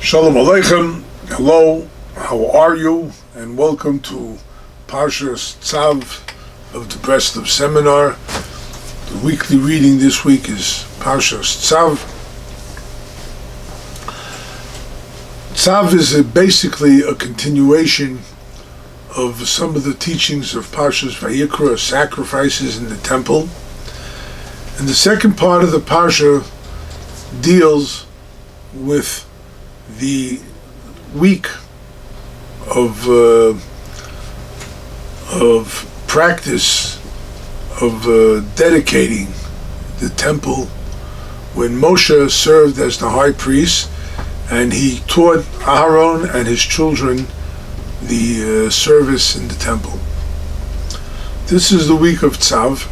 Shalom Aleichem, hello, how are you? And welcome to Parshat Tsav of the Breslov seminar. The weekly reading this week is Parshat Tsav. Tsav is basically a continuation of some of the teachings of Parshat Vayikra, sacrifices in the temple. And the second part of the parsha deals with the week of practice of dedicating the temple when Moshe served as the high priest and he taught Aaron and his children the service in the temple. This is the week of Tsav,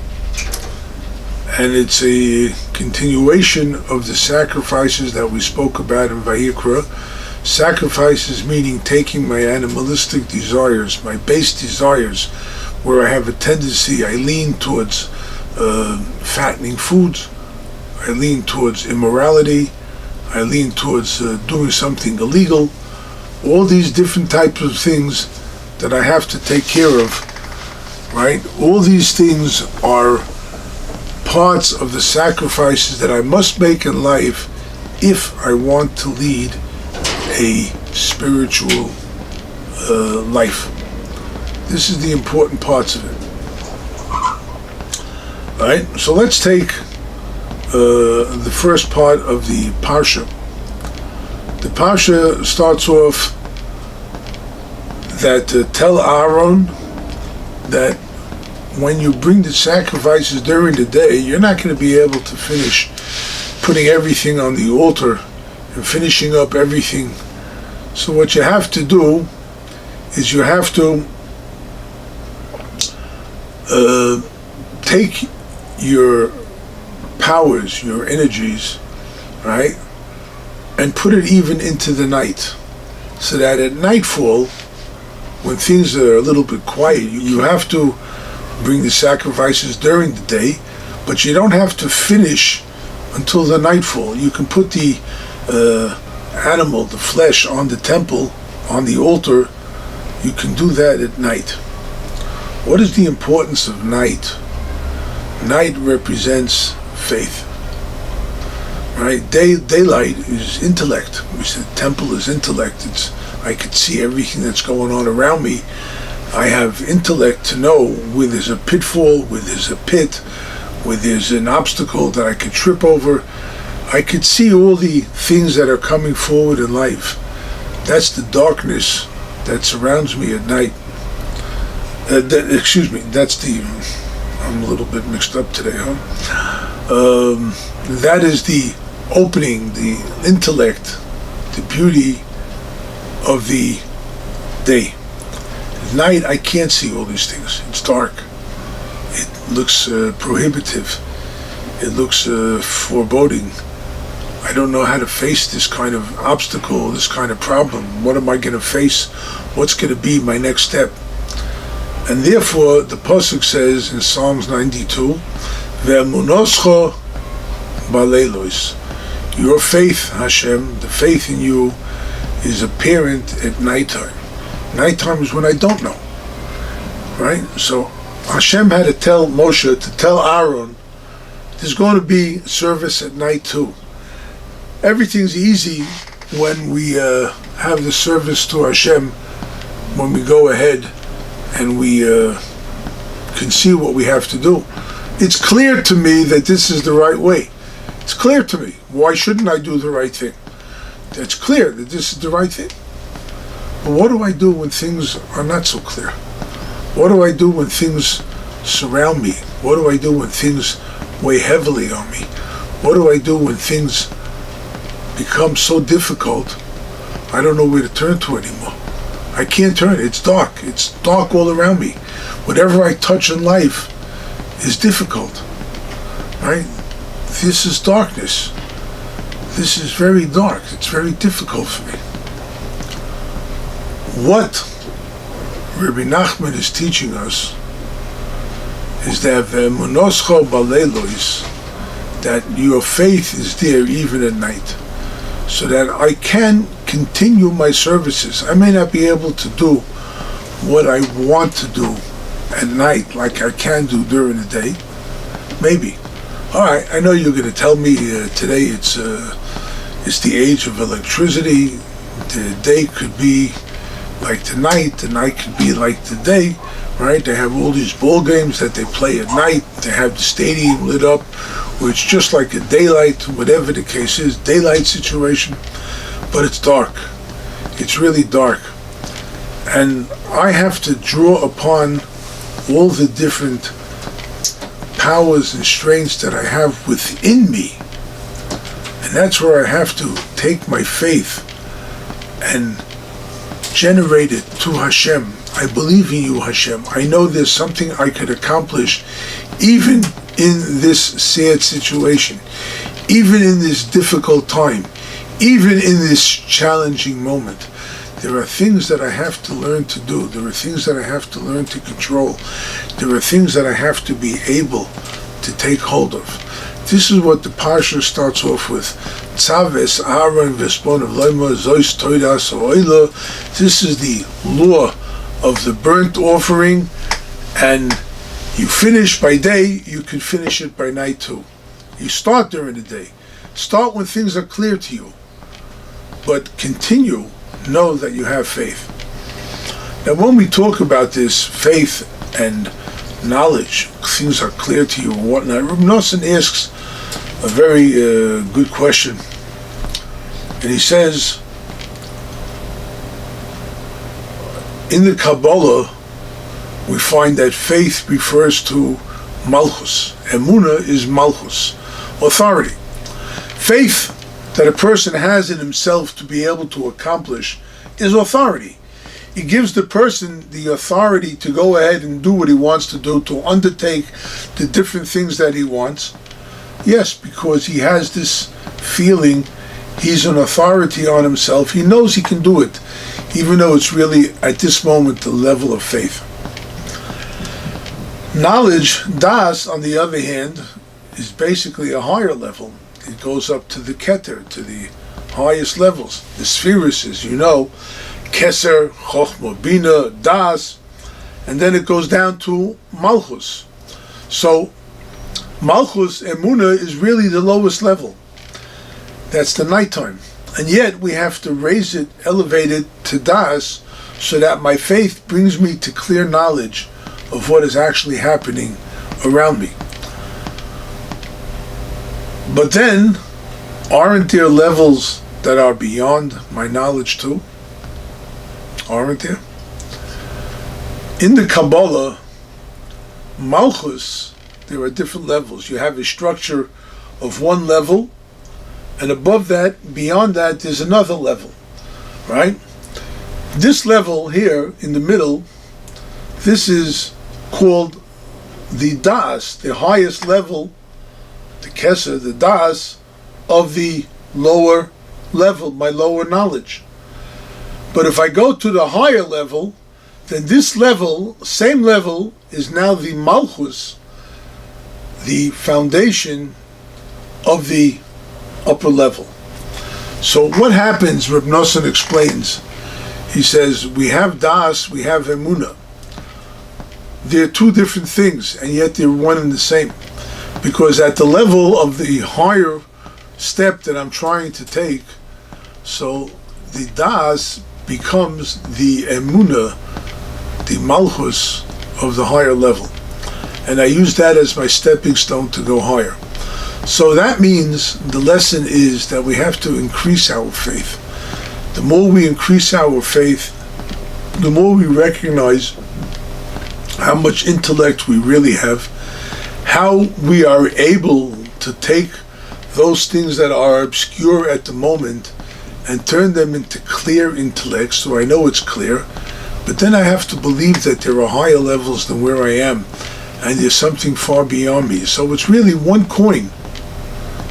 and it's a continuation of the sacrifices that we spoke about in Vayikra. Sacrifices meaning taking my animalistic desires, my base desires, where I have a tendency, I lean towards fattening foods, I lean towards immorality, I lean towards doing something illegal, all these different types of things that I have to take care of, right? All these things are parts of the sacrifices that I must make in life if I want to lead a spiritual life. This is the important parts of it. Right? So let's take the first part of the parsha. The parsha starts off that tell Aaron that when you bring the sacrifices during the day, you're not going to be able to finish putting everything on the altar and finishing up everything. So what you have to do is you have to take your powers, your energies, right, and put it even into the night, so that at nightfall, when things are a little bit quiet, you have to bring the sacrifices during the day, but you don't have to finish until the nightfall. You can put the animal, the flesh, on the temple, on the altar. You can do that at night. What is the importance of night? Night represents faith, right? Daylight is intellect. We said temple is intellect. I could see everything that's going on around me. I have intellect to know where there's a pitfall, where there's a pit, where there's an obstacle that I could trip over. I could see all the things that are coming forward in life. That's the darkness that surrounds me at night. I'm a little bit mixed up today, that is the opening, the intellect, the beauty of the day. At night, I can't see all these things. It's dark. It looks prohibitive. It looks foreboding. I don't know how to face this kind of obstacle, this kind of problem. What am I going to face? What's going to be my next step? And therefore, the pasuk says in Psalms 92, "Ve'emunoscha ba'leilos." Your faith, Hashem, the faith in you, is apparent at nighttime. Nighttime is when I don't know, right? So Hashem had to tell Moshe, to tell Aaron, there's going to be service at night too. Everything's easy when we have the service to Hashem, when we go ahead and we can see what we have to do. It's clear to me that this is the right way. It's clear to me. Why shouldn't I do the right thing? It's clear that this is the right thing. But what do I do when things are not so clear? What do I do when things surround me? What do I do when things weigh heavily on me? What do I do when things become so difficult I don't know where to turn to anymore? I can't turn. It's dark. It's dark all around me. Whatever I touch in life is difficult, right? This is darkness. This is very dark. It's very difficult for me. What Rabbi Nachman is teaching us is that that your faith is there even at night. so that I can continue my services. I may not be able to do what I want to do at night like I can do during the day. Maybe. All right, I know you're going to tell me today it's the age of electricity. The day could be like the night could be like the day, right? They have all these ball games that they play at night. They have the stadium lit up, where it's just like a daylight, whatever the case is, daylight situation, but it's dark. It's really dark. And I have to draw upon all the different powers and strengths that I have within me. And that's where I have to take my faith and generate it to Hashem. I believe in you, Hashem. I know there's something I could accomplish even in this sad situation, even in this difficult time, even in this challenging moment. There are things that I have to learn to do. There are things that I have to learn to control. There are things that I have to be able to take hold of. This is what the parsha starts off with. Tsav es Aaron v'esponav loyma zois toidas ha'oila. This is the law of the burnt offering, and you finish by day, you can finish it by night too. You start during the day. Start when things are clear to you, but continue. Know that you have faith. Now, when we talk about this faith and knowledge, things are clear to you and whatnot, Rabbi Nosson asks a very good question. And he says, in the Kabbalah, we find that faith refers to Malchus. Emunah is Malchus, authority. Faith that a person has in himself to be able to accomplish is authority. It gives the person the authority to go ahead and do what he wants to do, to undertake the different things that he wants. Yes, because he has this feeling he's an authority on himself. He knows he can do it, even though it's really, at this moment, the level of faith. Knowledge, das, on the other hand, is basically a higher level. It goes up to the Keter, to the highest levels. The spheres, as you know, Keser, Chochma, Bina, Das, and then it goes down to Malchus. So, Malchus, Emunah, is really the lowest level. That's the nighttime. And yet, we have to raise it, elevate it to Das, so that my faith brings me to clear knowledge of what is actually happening around me. But then, aren't there levels that are beyond my knowledge too? Aren't there? In the Kabbalah, Malchus, there are different levels. You have a structure of one level, and above that, beyond that, there's another level, right? This level here, in the middle, this is called the Das, the highest level, the Kesser, the Das, of the lower level, my lower knowledge. But if I go to the higher level, then this level, same level, is now the Malchus, the foundation of the upper level. So what happens, Reb Nosson explains, he says, we have Das, we have Emunah. They're two different things, and yet they're one and the same. Because at the level of the higher step that I'm trying to take, so the Das becomes the Emunah, the Malchus of the higher level. And I use that as my stepping stone to go higher. So that means the lesson is that we have to increase our faith. The more we increase our faith, the more we recognize how much intellect we really have, how we are able to take those things that are obscure at the moment and turn them into clear intellect, so I know it's clear, but then I have to believe that there are higher levels than where I am, and there's something far beyond me. So it's really one coin,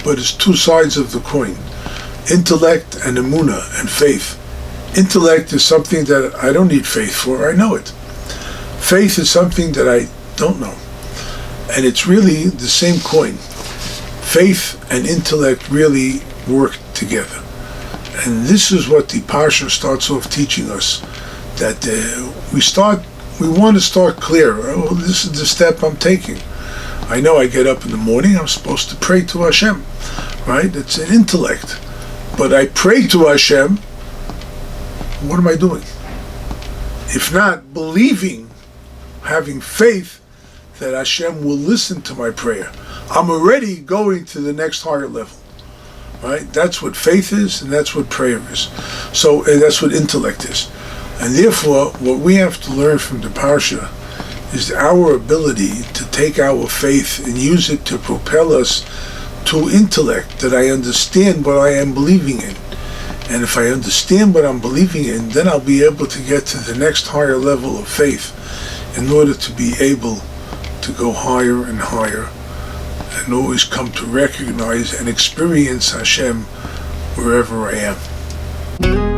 but it's two sides of the coin. Intellect and emunah and faith. Intellect is something that I don't need faith for, I know it. Faith is something that I don't know. And it's really the same coin. Faith and intellect really work together. And this is what the parsha starts off teaching us, that we want to start clear. Well, this is the step I'm taking. I know I get up in the morning, I'm supposed to pray to Hashem, right? It's an intellect. But I pray to Hashem, what am I doing? If not believing, having faith that Hashem will listen to my prayer, I'm already going to the next higher level, right? That's what faith is, and that's what prayer is. So that's what intellect is. And therefore, what we have to learn from the parsha is our ability to take our faith and use it to propel us to intellect, that I understand what I am believing in. And if I understand what I'm believing in, then I'll be able to get to the next higher level of faith in order to be able to go higher and higher and always come to recognize and experience Hashem wherever I am.